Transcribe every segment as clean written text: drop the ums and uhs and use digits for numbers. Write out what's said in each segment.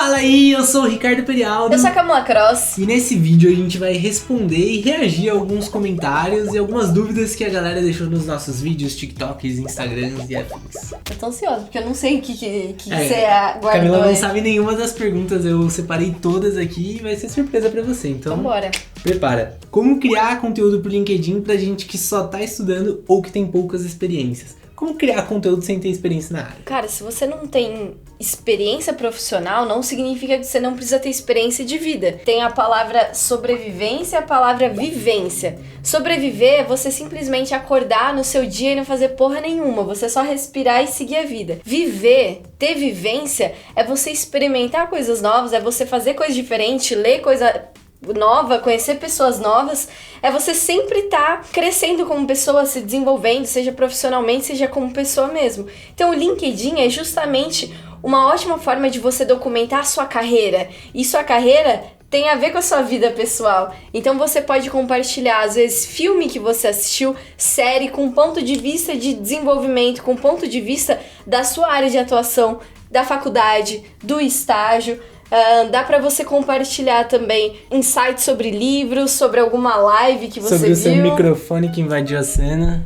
Fala aí, eu sou o Ricardo Perialdo. Eu sou a Camila Cross. E nesse vídeo a gente vai responder e reagir a alguns comentários e algumas dúvidas que a galera deixou nos nossos vídeos, TikToks, Instagrams e afins. Eu tô ansiosa, porque eu não sei o que você guardou. Camila não sabe nenhuma das perguntas, eu separei todas aqui e vai ser surpresa pra você, então bora. Prepara. Como criar conteúdo pro LinkedIn pra gente que só tá estudando ou que tem poucas experiências? Como criar conteúdo sem ter experiência na área? Cara, se você não tem experiência profissional, não significa que você não precisa ter experiência de vida. Tem a palavra sobrevivência e a palavra vivência. Sobreviver é você simplesmente acordar no seu dia e não fazer porra nenhuma. Você só respirar e seguir a vida. Viver, ter vivência, é você experimentar coisas novas, é você fazer coisa diferente, ler coisa nova, conhecer pessoas novas, é você sempre estar crescendo como pessoa, se desenvolvendo, seja profissionalmente, seja como pessoa mesmo. Então o LinkedIn é justamente uma ótima forma de você documentar a sua carreira, e sua carreira tem a ver com a sua vida pessoal. Então você pode compartilhar, às vezes, filme que você assistiu, série, com ponto de vista de desenvolvimento, com ponto de vista da sua área de atuação, da faculdade, do estágio. Dá pra você compartilhar também insights sobre livros, sobre alguma live que você viu. Sobre o seu microfone que invadiu a cena.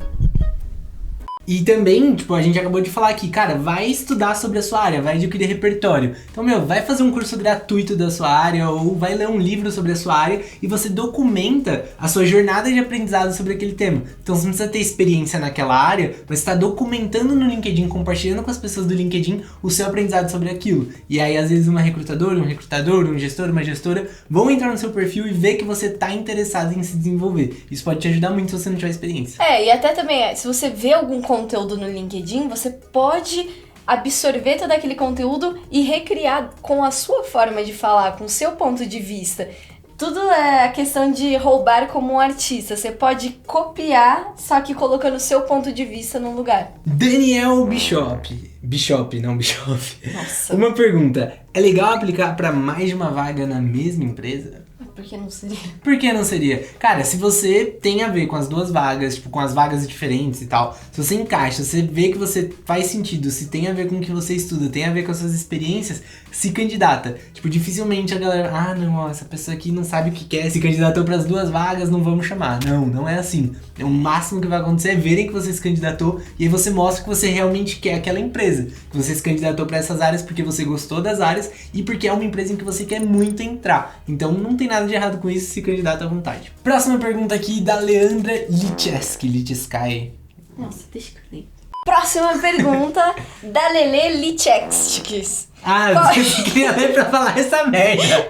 E também, a gente acabou de falar aqui, cara, vai estudar sobre a sua área, vai adquirir repertório. Então, vai fazer um curso gratuito da sua área ou vai ler um livro sobre a sua área e você documenta a sua jornada de aprendizado sobre aquele tema. Então, você não precisa ter experiência naquela área, mas está documentando no LinkedIn, compartilhando com as pessoas do LinkedIn o seu aprendizado sobre aquilo. E aí, às vezes, uma recrutadora, um recrutador, um gestor, uma gestora vão entrar no seu perfil e ver que você está interessado em se desenvolver. Isso pode te ajudar muito se você não tiver experiência. E até também, se você vê algum conteúdo no LinkedIn, você pode absorver todo aquele conteúdo e recriar com a sua forma de falar, com o seu ponto de vista. Tudo é a questão de roubar como um artista. Você pode copiar, só que colocando o seu ponto de vista no lugar. Daniel Bishop. Não Bischoff. Nossa. Uma pergunta. É legal aplicar para mais de uma vaga na mesma empresa? Por que não seria? Por que não seria? Cara, se você tem a ver com as duas vagas, com as vagas diferentes e tal, se você encaixa, você vê que você faz sentido, se tem a ver com o que você estuda, tem a ver com as suas experiências, se candidata. Dificilmente a galera, não, essa pessoa aqui não sabe o que quer, se candidatou para as duas vagas, não vamos chamar. Não é assim. O máximo que vai acontecer é verem que você se candidatou e aí você mostra que você realmente quer aquela empresa, que você se candidatou para essas áreas porque você gostou das áreas e porque é uma empresa em que você quer muito entrar. Então não tem nada de errado com isso, se candidata à vontade. Próxima pergunta aqui da Leandra Lichesky. Nossa, deixa que eu ler. Próxima pergunta da Lele Lichesky. Você queria ler pra falar essa merda.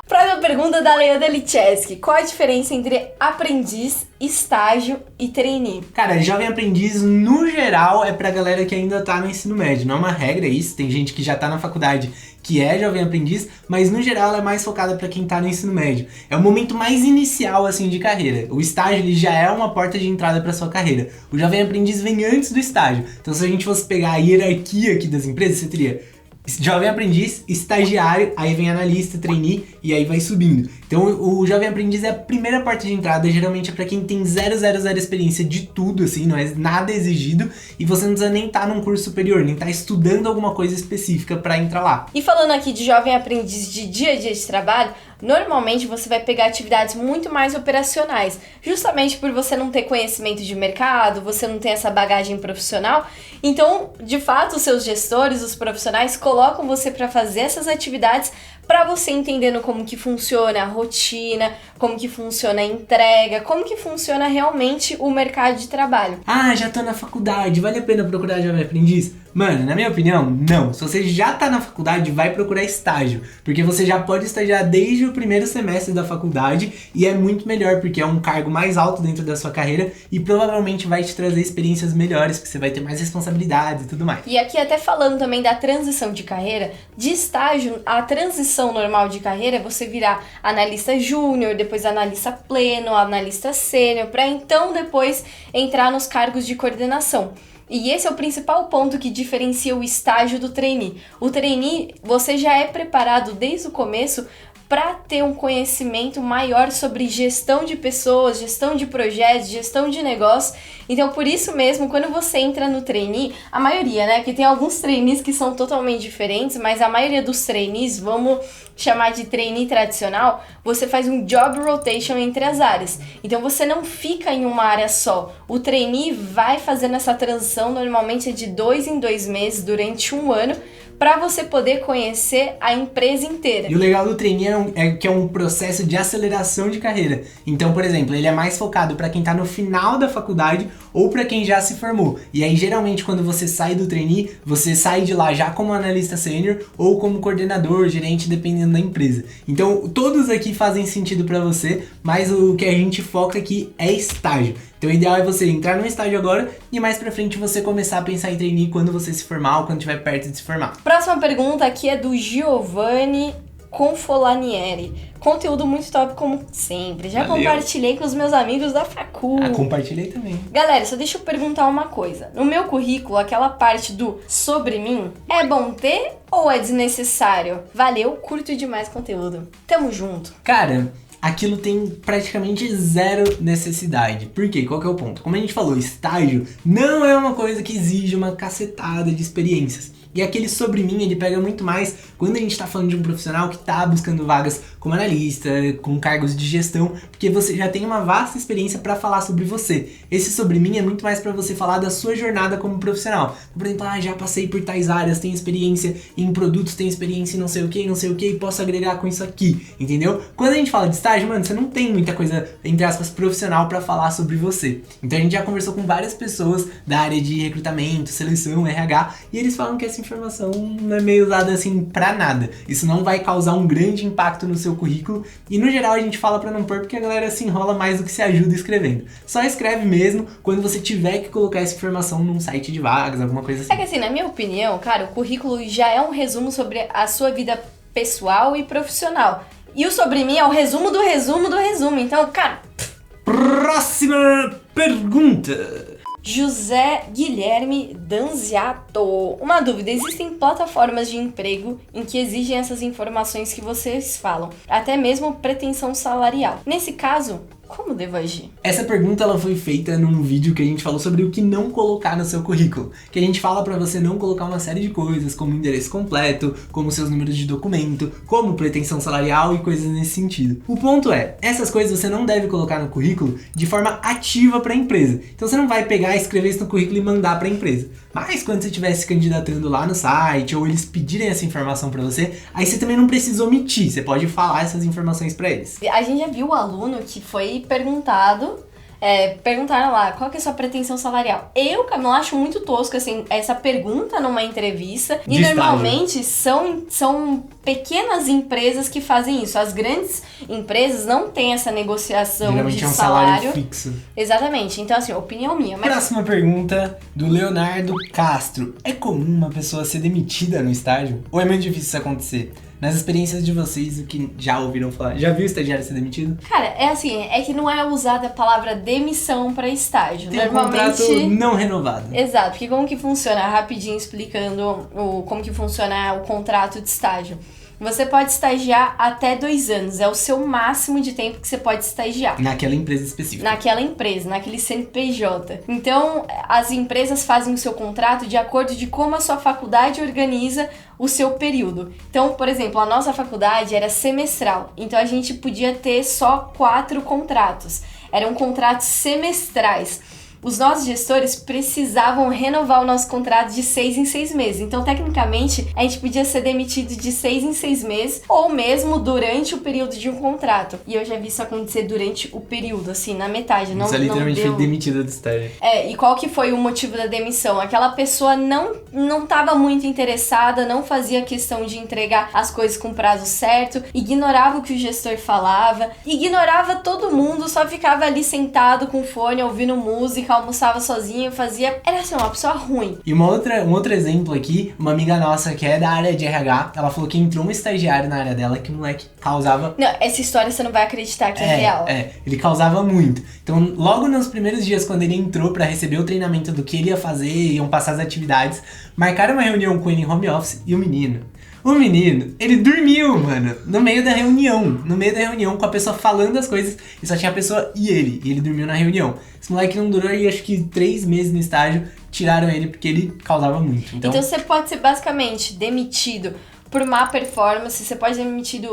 Próxima pergunta da Leandra Lichesky. Qual a diferença entre aprendiz, estágio e trainee? Cara, jovem aprendiz, no geral, é pra galera que ainda tá no ensino médio. Não é uma regra isso, tem gente que já tá na faculdade que é jovem aprendiz, mas no geral ela é mais focada pra quem tá no ensino médio. É o momento mais inicial, assim, de carreira. O estágio, ele já é uma porta de entrada pra sua carreira. O jovem aprendiz vem antes do estágio. Então, se a gente fosse pegar a hierarquia aqui das empresas, você teria jovem aprendiz, estagiário, aí vem analista, trainee e aí vai subindo. Então o jovem aprendiz é a primeira porta de entrada, geralmente é pra quem tem 000 experiência de tudo, assim, não é nada exigido e você não precisa nem estar num curso superior, nem estar estudando alguma coisa específica pra entrar lá. E falando aqui de jovem aprendiz de dia a dia de trabalho, normalmente você vai pegar atividades muito mais operacionais, justamente por você não ter conhecimento de mercado, você não ter essa bagagem profissional. Então, de fato, os seus gestores, os profissionais, colocam você para fazer essas atividades para você entendendo como que funciona a rotina, como que funciona a entrega, como que funciona realmente o mercado de trabalho. Já tô na faculdade, vale a pena procurar jovem aprendiz? Mano, na minha opinião, não. Se você já tá na faculdade, vai procurar estágio, porque você já pode estagiar desde o primeiro semestre da faculdade e é muito melhor, porque é um cargo mais alto dentro da sua carreira e provavelmente vai te trazer experiências melhores, porque você vai ter mais responsabilidades e tudo mais. E aqui até falando também da transição de carreira, de estágio, a transição normal de carreira é você virar analista júnior, depois analista pleno, analista sênior, para então depois entrar nos cargos de coordenação. E esse é o principal ponto que diferencia o estágio do trainee. O trainee, você já é preparado desde o começo para ter um conhecimento maior sobre gestão de pessoas, gestão de projetos, gestão de negócios. Então, por isso mesmo, quando você entra no trainee, a maioria, né, que tem alguns trainees que são totalmente diferentes, mas a maioria dos trainees, vamos chamar de trainee tradicional, você faz um job rotation entre as áreas. Então, você não fica em uma área só. O trainee vai fazendo essa transição, normalmente é de 2 em 2 meses, durante um ano, para você poder conhecer a empresa inteira. E o legal do trainee é que é um processo de aceleração de carreira. Então, por exemplo, ele é mais focado para quem tá no final da faculdade ou para quem já se formou. E aí, geralmente, quando você sai do trainee, você sai de lá já como analista sênior ou como coordenador, gerente, dependendo da empresa. Então, todos aqui fazem sentido para você, mas o que a gente foca aqui é estágio. Então o ideal é você entrar no estágio agora e mais pra frente você começar a pensar em trainee quando você se formar ou quando estiver perto de se formar. Próxima pergunta aqui é do Giovanni Confolanieri. Conteúdo muito top como sempre. Já Valeu. compartilhei com os meus amigos da facu. Compartilhei também. Galera, só deixa eu perguntar uma coisa. No meu currículo, aquela parte do sobre mim, é bom ter ou é desnecessário? Valeu, curto demais conteúdo. Tamo junto. Cara, aquilo tem praticamente zero necessidade. Por quê? Qual que é o ponto? Como a gente falou, estágio não é uma coisa que exige uma cacetada de experiências. E aquele sobre mim, ele pega muito mais quando a gente tá falando de um profissional que tá buscando vagas como analista, com cargos de gestão, porque você já tem uma vasta experiência para falar sobre você. Esse sobre mim é muito mais para você falar da sua jornada como profissional. Por exemplo, já passei por tais áreas, tenho experiência em produtos, tenho experiência em não sei o que, e posso agregar com isso aqui, entendeu? Quando a gente fala de estágio, mano, você não tem muita coisa, entre aspas, profissional para falar sobre você. Então a gente já conversou com várias pessoas da área de recrutamento, seleção, RH, e eles falam que essa informação não é meio usada assim pra nada. Isso não vai causar um grande impacto no seu currículo e no geral a gente fala pra não pôr porque a galera se enrola mais do que se ajuda escrevendo. Só escreve mesmo quando você tiver que colocar essa informação num site de vagas, alguma coisa assim. É que assim, na minha opinião, cara, o currículo já é um resumo sobre a sua vida pessoal e profissional. E o sobre mim é o resumo do resumo do resumo. Então, cara... Próxima pergunta. José Guilherme Danziato. Uma dúvida, existem plataformas de emprego em que exigem essas informações que vocês falam, até mesmo pretensão salarial. Nesse caso, como devo agir? Essa pergunta ela foi feita num vídeo que a gente falou sobre o que não colocar no seu currículo. Que a gente fala pra você não colocar uma série de coisas, como endereço completo, como seus números de documento, como pretensão salarial e coisas nesse sentido. O ponto é, essas coisas você não deve colocar no currículo de forma ativa pra empresa. Então você não vai pegar, escrever isso no currículo e mandar pra empresa. Mas quando você estiver se candidatando lá no site, ou eles pedirem essa informação pra você, aí você também não precisa omitir, você pode falar essas informações pra eles. A gente já viu o aluno que foi perguntaram lá, qual que é a sua pretensão salarial? Eu, Camila, acho muito tosco, assim, essa pergunta numa entrevista. E normalmente são pequenas empresas que fazem isso. As grandes empresas não têm essa negociação geralmente de é um salário fixo. Exatamente. Então, assim, opinião minha. Mas... Próxima pergunta do Leonardo Castro. É comum uma pessoa ser demitida no estágio? Ou é muito difícil isso acontecer? Nas experiências de vocês, o que já ouviram falar? Já viu o estagiário ser demitido? Cara, é assim, é que não é usada a palavra demissão para estágio. Tem normalmente um contrato não renovado. Exato, porque como que funciona? Rapidinho explicando como que funciona o contrato de estágio. Você pode estagiar até 2 anos, é o seu máximo de tempo que você pode estagiar. Naquela empresa específica. Naquela empresa, naquele CNPJ. Então, as empresas fazem o seu contrato de acordo de como a sua faculdade organiza o seu período. Então, por exemplo, a nossa faculdade era semestral, então a gente podia ter só 4 contratos. Eram contratos semestrais. Os nossos gestores precisavam renovar o nosso contrato de 6 em 6 meses. Então, tecnicamente, a gente podia ser demitido de 6 em 6 meses ou mesmo durante o período de um contrato. E eu já vi isso acontecer durante o período, assim, na metade. Você literalmente foi demitida do estágio. E qual que foi o motivo da demissão? Aquela pessoa não estava muito interessada, não fazia questão de entregar as coisas com prazo certo, ignorava o que o gestor falava, ignorava todo mundo, só ficava ali sentado com fone, ouvindo música, almoçava sozinho, era assim, uma pessoa ruim. E um outro exemplo aqui, uma amiga nossa que é da área de RH, ela falou que entrou um estagiário na área dela que o moleque causava... Não, essa história você não vai acreditar que é real. Ele causava muito. Então, logo nos primeiros dias, quando ele entrou pra receber o treinamento do que ele ia fazer, iam passar as atividades, marcaram uma reunião com ele em home office e o menino O menino, ele dormiu, mano, no meio da reunião, com a pessoa falando as coisas, e só tinha a pessoa e ele dormiu na reunião. Esse moleque não durou aí, acho que 3 meses no estágio, tiraram ele porque ele causava muito. Então você pode ser basicamente demitido por má performance, você pode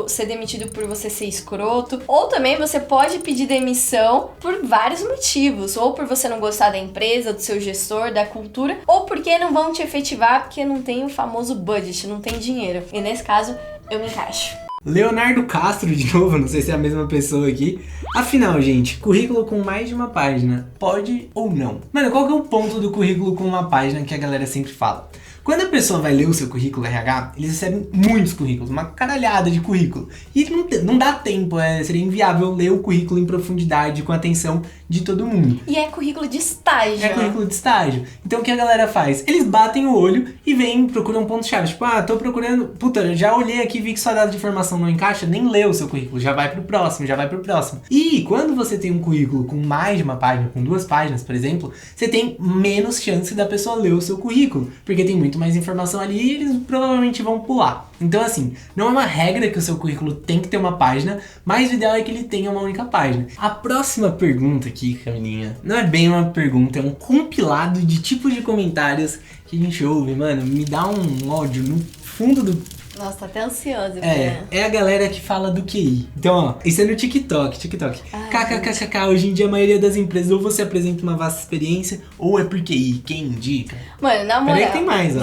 ser demitido por você ser escroto, ou também você pode pedir demissão por vários motivos, ou por você não gostar da empresa, do seu gestor, da cultura, ou porque não vão te efetivar porque não tem o famoso budget, não tem dinheiro. E nesse caso, eu me encaixo. Leonardo Castro, de novo, não sei se é a mesma pessoa aqui. Afinal, gente, currículo com mais de uma página, pode ou não? Mano, qual que é o ponto do currículo com uma página que a galera sempre fala? Quando a pessoa vai ler o seu currículo RH, eles recebem muitos currículos, uma caralhada de currículo. E não dá tempo, seria inviável ler o currículo em profundidade, com atenção de todo mundo. E é currículo de estágio. É currículo de estágio. Então o que a galera faz? Eles batem o olho e procuram pontos-chave. Tipo, tô procurando... Puta, já olhei aqui, vi que sua data de formação não encaixa, nem leu o seu currículo, já vai pro próximo. E quando você tem um currículo com mais de uma página, com 2 páginas, por exemplo, você tem menos chance da pessoa ler o seu currículo, porque tem muito mais informação ali e eles provavelmente vão pular. Então assim, não é uma regra que o seu currículo tem que ter uma página, mas o ideal é que ele tenha uma única página. A próxima pergunta aqui, Camilinha, não é bem uma pergunta, é um compilado de tipos de comentários que a gente ouve, mano, me dá um ódio no fundo do... Nossa, tô até ansiosa. É a galera que fala do QI. Então, ó, isso é no TikTok. KKKKK, hoje em dia a maioria das empresas ou você apresenta uma vasta experiência ou é por QI, quem indica? Mano, na moral... Peraí que tem mais, ó.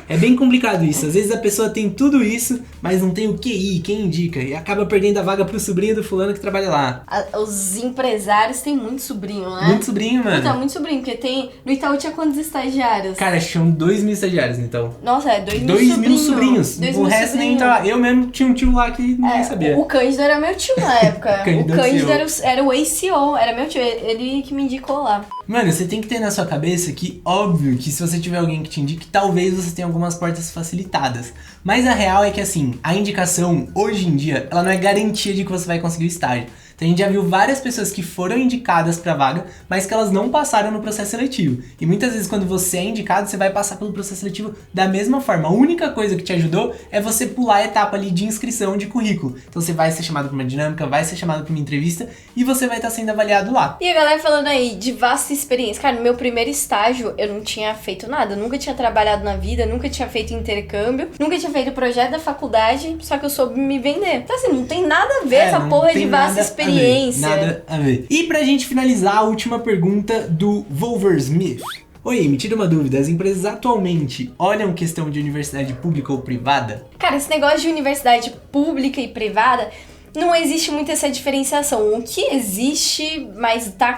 É bem complicado isso. Às vezes a pessoa tem tudo isso, mas não tem o QI, quem indica? E acaba perdendo a vaga pro sobrinho do fulano que trabalha lá. Os empresários têm muito sobrinho, né? Muito sobrinho, mano. Puta, muito sobrinho, porque tem... No Itaú tinha quantos estagiários? Cara, tinham 2.000 estagiários no Itaú. Nossa, 2.000 2.000 sobrinhos. 2.000 O resto nem entrava. Eu mesmo tinha um tio lá que ninguém sabia. O Cândido era meu tio na época. O Cândido era o ex-CEO, era meu tio, ele que me indicou lá. Mano, você tem que ter na sua cabeça que, óbvio, que se você tiver alguém que te indique, talvez você tenha algumas portas facilitadas. Mas a real é que, assim, a indicação, hoje em dia, ela não é garantia de que você vai conseguir o estágio. Então a gente já viu várias pessoas que foram indicadas pra vaga, mas que elas não passaram no processo seletivo. E muitas vezes quando você é indicado, você vai passar pelo processo seletivo da mesma forma. A única coisa que te ajudou é você pular a etapa ali de inscrição de currículo. Então você vai ser chamado pra uma dinâmica, vai ser chamado pra uma entrevista e você vai estar sendo avaliado lá. E a galera falando aí de vasta experiência. Cara, no meu primeiro estágio eu não tinha feito nada. Eu nunca tinha trabalhado na vida, nunca tinha feito intercâmbio, nunca tinha feito projeto da faculdade, só que eu soube me vender. Então assim, não tem nada a ver essa porra de vasta experiência. Nada a ver. E pra gente finalizar, a última pergunta do Wolversmith. Oi, me tira uma dúvida, as empresas atualmente olham questão de universidade pública ou privada? Cara, esse negócio de universidade pública e privada, não existe muito essa diferenciação. O que existe, mas tá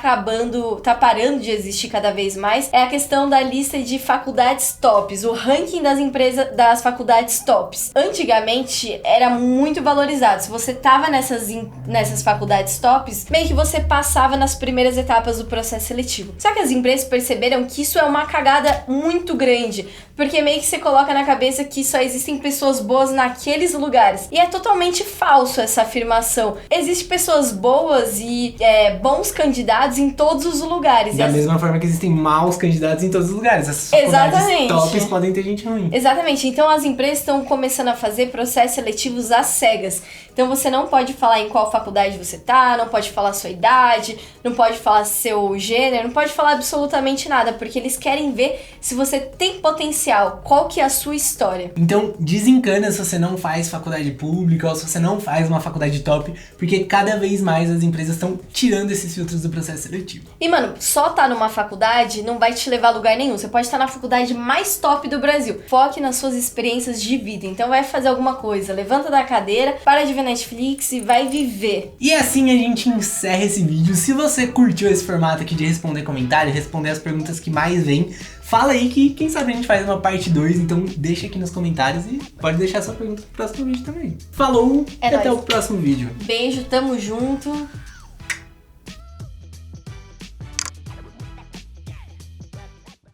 parando de existir cada vez mais, é a questão da lista de faculdades tops, o ranking das empresas, das faculdades tops. Antigamente era muito valorizado. Se você tava nessas faculdades tops, meio que você passava nas primeiras etapas do processo seletivo. Só que as empresas perceberam que isso é uma cagada muito grande, porque meio que você coloca na cabeça que só existem pessoas boas naqueles lugares. E é totalmente falso essa afirmação. Existem pessoas boas e bons candidatos em todos os lugares. Da mesma forma que existem maus candidatos em todos os lugares. Essas faculdades tops podem ter gente ruim. Exatamente. Então as empresas estão começando a fazer processos seletivos às cegas. Então você não pode falar em qual faculdade você tá, não pode falar sua idade, não pode falar seu gênero, não pode falar absolutamente nada, porque eles querem ver se você tem potencial, qual que é a sua história. Então desencana se você não faz faculdade pública ou se você não faz uma faculdade top, porque cada vez mais as empresas estão tirando esses filtros do processo seletivo. E mano, só tá numa faculdade não vai te levar a lugar nenhum. Você pode estar na faculdade mais top do Brasil. Foque nas suas experiências de vida. Então vai fazer alguma coisa, levanta da cadeira, para de ver Netflix e vai viver. E assim a gente encerra esse vídeo. Se você curtiu esse formato aqui de responder comentário, responder as perguntas que mais vêm, fala aí que quem sabe a gente faz uma parte 2, então deixa aqui nos comentários e pode deixar sua pergunta pro próximo vídeo também. Falou, e até o próximo vídeo. Beijo, tamo junto.